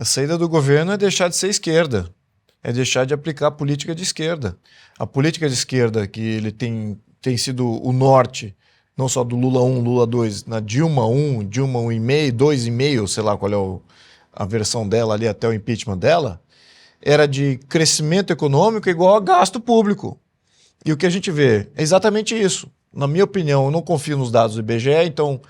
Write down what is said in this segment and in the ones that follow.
A saída do governo é deixar de ser esquerda, é deixar de aplicar a política de esquerda. A política de esquerda que ele tem sido o norte, não só do Lula 1, Lula 2, na Dilma 1, Dilma 1,5, 2,5, sei lá qual é a versão dela ali até o impeachment dela, era de crescimento econômico igual a gasto público. E o que a gente vê é exatamente isso. Na minha opinião, eu não confio nos dados do IBGE, então,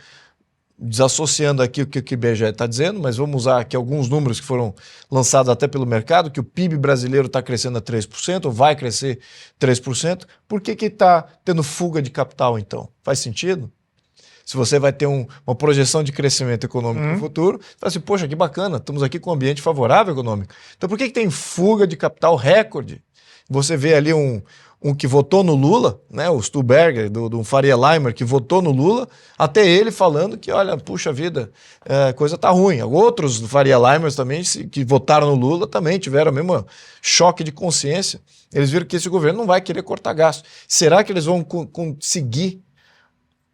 desassociando aqui o que o IBGE está dizendo, mas vamos usar aqui alguns números que foram lançados até pelo mercado, que o PIB brasileiro está crescendo a 3%, ou vai crescer 3%. Por que está tendo fuga de capital, então? Faz sentido? Se você vai ter uma projeção de crescimento econômico no futuro, você fala assim, poxa, que bacana, estamos aqui com um ambiente favorável econômico. Então por que tem fuga de capital recorde? Você vê ali um que votou no Lula, né, o Stuberger, do Faria Limer, que votou no Lula, até ele falando que, olha, puxa vida, coisa tá ruim. Outros do Faria Limer também, que votaram no Lula, também tiveram o mesmo choque de consciência. Eles viram que esse governo não vai querer cortar gasto. Será que eles vão conseguir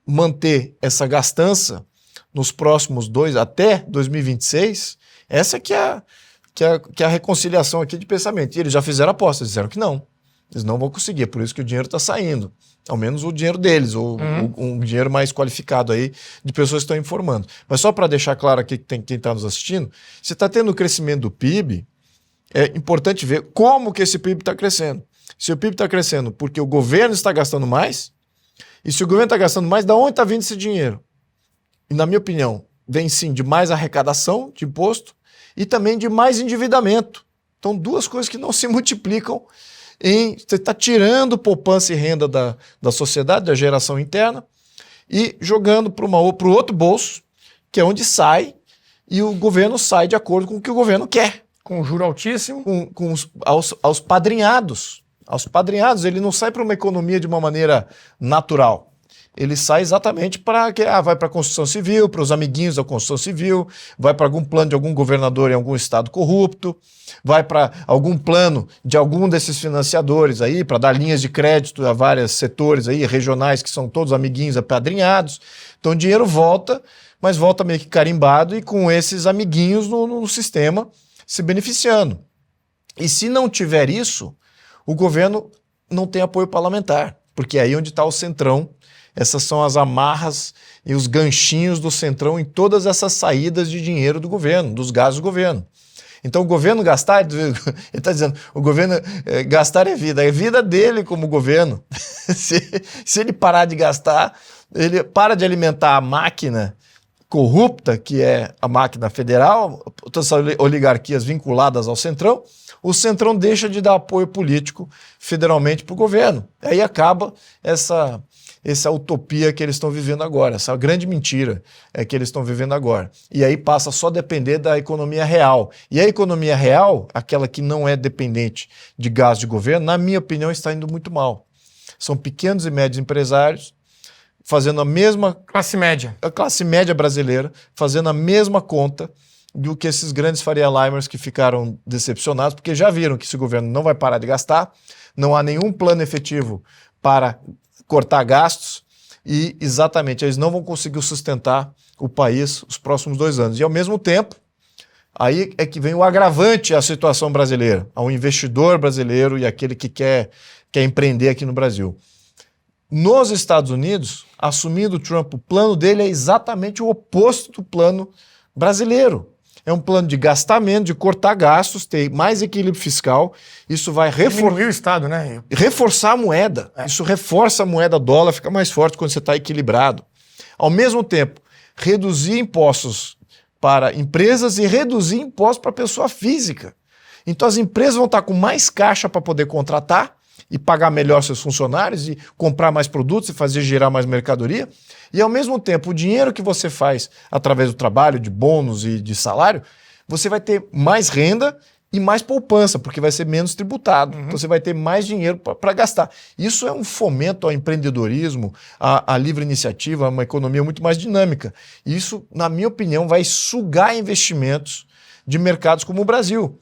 manter essa gastança nos próximos até 2026? Essa que é a reconciliação aqui de pensamento. E eles já fizeram aposta, disseram que não. Eles não vão conseguir, é por isso que o dinheiro está saindo. Ao menos o dinheiro deles, ou um dinheiro mais qualificado aí de pessoas que estão informando. Mas só para deixar claro aqui que tem quem está nos assistindo, se está tendo o crescimento do PIB, é importante ver como que esse PIB está crescendo. Se o PIB está crescendo porque o governo está gastando mais, e se o governo está gastando mais, de onde está vindo esse dinheiro? E na minha opinião, vem sim de mais arrecadação de imposto e também de mais endividamento. Então, duas coisas que não se multiplicam. Você está tirando poupança e renda da sociedade, da geração interna, e jogando para o outro bolso, que é onde sai, e o governo sai de acordo com o que o governo quer. Com juro altíssimo. Aos padrinhados. Aos padrinhados, ele não sai para uma economia de uma maneira natural. Ele sai exatamente para vai para a construção civil, para os amiguinhos da construção civil, vai para algum plano de algum governador em algum estado corrupto, vai para algum plano de algum desses financiadores aí, para dar linhas de crédito a vários setores aí, regionais, que são todos amiguinhos apadrinhados. Então o dinheiro volta, mas volta meio que carimbado e com esses amiguinhos no sistema se beneficiando. E se não tiver isso, o governo não tem apoio parlamentar, porque é aí onde está o centrão. Essas são as amarras e os ganchinhos do centrão em todas essas saídas de dinheiro do governo, dos gastos do governo. Então o governo gastar, ele está dizendo, o governo gastar é vida dele como governo. Se ele parar de gastar, ele para de alimentar a máquina corrupta, que é a máquina federal, todas as oligarquias vinculadas ao centrão, o centrão deixa de dar apoio político federalmente para o governo. Aí acaba essa utopia que eles estão vivendo agora, essa grande mentira que eles estão vivendo agora. E aí passa só a depender da economia real. E a economia real, aquela que não é dependente de gasto de governo, na minha opinião, está indo muito mal. São pequenos e médios empresários fazendo a mesma... Classe média. A classe média brasileira fazendo a mesma conta do que esses grandes Faria Limers que ficaram decepcionados, porque já viram que esse governo não vai parar de gastar, não há nenhum plano efetivo para cortar gastos e, exatamente, eles não vão conseguir sustentar o país os próximos 2 anos. E, ao mesmo tempo, aí é que vem o agravante à situação brasileira, ao investidor brasileiro e aquele que quer empreender aqui no Brasil. Nos Estados Unidos, assumindo o Trump, o plano dele é exatamente o oposto do plano brasileiro. É um plano de gastar menos, de cortar gastos, ter mais equilíbrio fiscal. Isso vai diminuir o Estado, né? Reforçar a moeda. Isso reforça a moeda dólar, fica mais forte quando você está equilibrado. Ao mesmo tempo, reduzir impostos para empresas e reduzir impostos para pessoa física. Então as empresas vão estar com mais caixa para poder contratar e pagar melhor seus funcionários e comprar mais produtos e fazer girar mais mercadoria. E, ao mesmo tempo, o dinheiro que você faz através do trabalho, de bônus e de salário, você vai ter mais renda e mais poupança, porque vai ser menos tributado. Então você vai ter mais dinheiro para gastar. Isso é um fomento ao empreendedorismo, à livre iniciativa, a uma economia muito mais dinâmica. Isso, na minha opinião, vai sugar investimentos de mercados como o Brasil.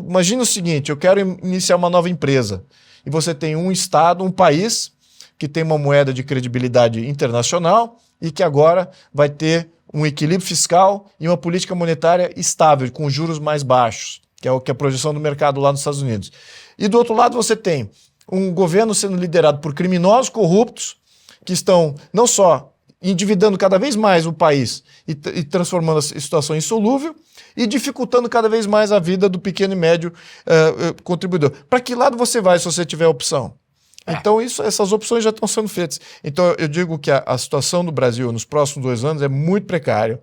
Imagina o seguinte, eu quero iniciar uma nova empresa. E você tem um estado, um país que tem uma moeda de credibilidade internacional e que agora vai ter um equilíbrio fiscal e uma política monetária estável, com juros mais baixos, que é o que a projeção do mercado lá nos Estados Unidos. E do outro lado você tem um governo sendo liderado por criminosos corruptos que estão não só endividando cada vez mais o país e transformando a situação insolúvel e dificultando cada vez mais a vida do pequeno e médio contribuidor. Para que lado você vai se você tiver opção? Então essas opções já estão sendo feitas. Então eu digo que a situação do Brasil nos próximos 2 anos é muito precária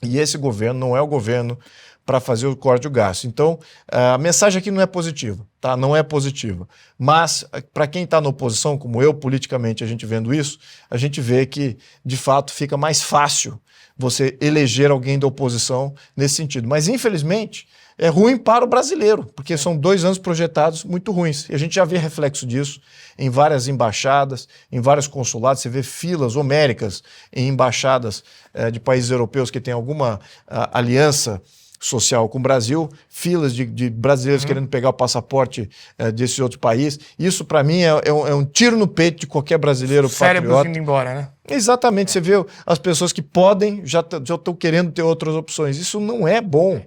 e esse governo não é o governo para fazer o corte do gasto. Então, a mensagem aqui não é positiva, tá? Não é positiva. Mas, para quem está na oposição, como eu, politicamente, a gente vendo isso, a gente vê que, de fato, fica mais fácil você eleger alguém da oposição nesse sentido. Mas, infelizmente, é ruim para o brasileiro, porque são 2 anos projetados muito ruins. E a gente já vê reflexo disso em várias embaixadas, em vários consulados. Você vê filas homéricas em embaixadas de países europeus que têm alguma aliança social com o Brasil, filas de brasileiros querendo pegar o passaporte desse outro país. Isso, para mim, é um tiro no peito de qualquer brasileiro Cérebros patriota. indo embora, né? Exatamente, você vê as pessoas que podem, já estão querendo ter outras opções. Isso não é bom.